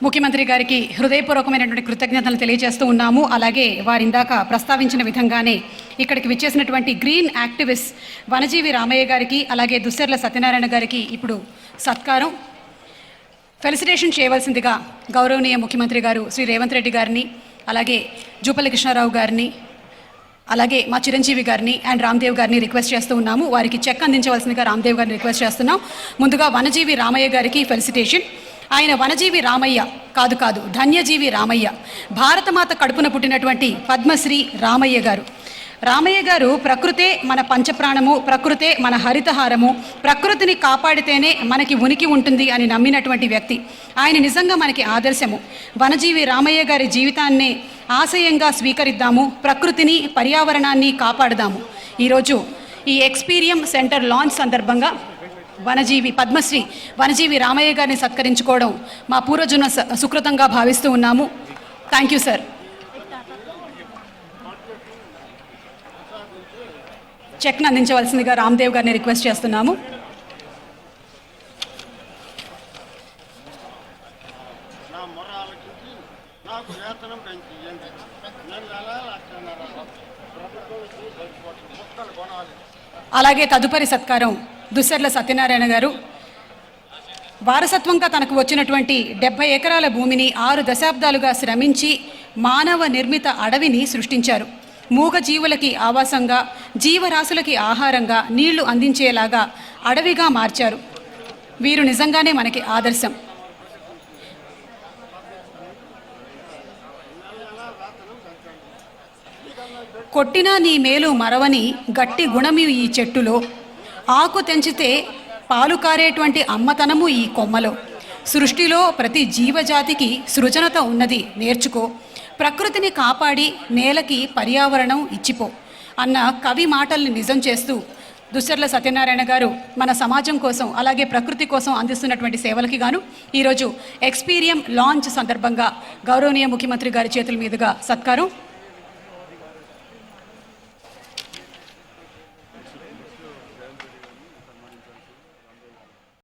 ముఖ్యమంత్రి గారికి హృదయపూర్వకమైనటువంటి కృతజ్ఞతలు తెలియజేస్తూ ఉన్నాము. అలాగే వారి ఇందాక ప్రస్తావించిన విధంగానే ఇక్కడికి విచ్చేసినటువంటి గ్రీన్ యాక్టివిస్ట్ వనజీవి రామయ్య గారికి అలాగే దుస్సర్ల సత్యనారాయణ గారికి ఇప్పుడు సత్కారం ఫెలిసిటేషన్ చేయవలసిందిగా గౌరవనీయ ముఖ్యమంత్రి గారు శ్రీ రేవంత్ రెడ్డి గారిని, అలాగే జూపల్లి కృష్ణారావు గారిని, అలాగే మా చిరంజీవి గారిని అండ్ రామ్దేవ్ గారిని రిక్వెస్ట్ చేస్తూ ఉన్నాము. వారికి చెక్ అందించవలసిందిగా రామ్దేవ్ గారిని రిక్వెస్ట్ చేస్తున్నాం. ముందుగా వనజీవి రామయ్య గారికి ఫెలిసిటేషన్. ఆయన వనజీవి రామయ్య కాదు ధన్యజీవి రామయ్య, భారతమాత కడుపున పుట్టినటువంటి పద్మశ్రీ రామయ్య గారు. రామయ్య గారు ప్రకృతే మన పంచప్రాణము, ప్రకృతే మన హరితహారము, ప్రకృతిని కాపాడితేనే మనకి ఉనికి ఉంటుంది అని నమ్మినటువంటి వ్యక్తి. ఆయన నిజంగా మనకి ఆదర్శము. వనజీవి రామయ్య గారి జీవితాన్ని ఆశయంగా స్వీకరిద్దాము, ప్రకృతిని పర్యావరణాన్ని కాపాడదాము. ఈరోజు ఈ ఎక్స్పీరియం సెంటర్ లాంచ్ సందర్భంగా పద్మశ్రీ వనజీవి రామయ్య గారిని సత్కరించుకోవడం మా పూర్వజన్మ సుకృతంగా భావిస్తూ ఉన్నాము. Thank you sir. చెక్ను అందించవలసిందిగా రామ్దేవ్ గారిని రిక్వెస్ట్ చేస్తున్నాము. అలాగే తదుపరి సత్కారం దుస్సర్ల సత్యనారాయణ గారు. వారసత్వంగా తనకు వచ్చినటువంటి 70 ఎకరాల భూమిని 6 దశాబ్దాలుగా శ్రమించి మానవ నిర్మిత అడవిని సృష్టించారు. మూగ జీవులకి ఆవాసంగా, జీవరాశులకి ఆహారంగా, నీళ్లు అందించేలాగా అడవిగా మార్చారు. వీరు నిజంగానే మనకి ఆదర్శం. కొట్టినా నీ మేలు మరవని గట్టి గుణమి ఈ చెట్టులో, ఆకు తెంచితే పాలు కారేటువంటి అమ్మతనము ఈ కొమ్మలో, సృష్టిలో ప్రతి జీవజాతికి సృజనత ఉన్నది నేర్చుకో, ప్రకృతిని కాపాడి నేలకి పర్యావరణం ఇచ్చిపో అన్న కవి మాటల్ని నిజం చేస్తూ దుస్సర్ల సత్యనారాయణ గారు మన సమాజం కోసం అలాగే ప్రకృతి కోసం అందిస్తున్నటువంటి సేవలకి గాను ఈరోజు ఎక్స్పీరియం లాంచ్ సందర్భంగా గౌరవనీయ ముఖ్యమంత్రి గారి చేతుల మీదుగా సత్కారం.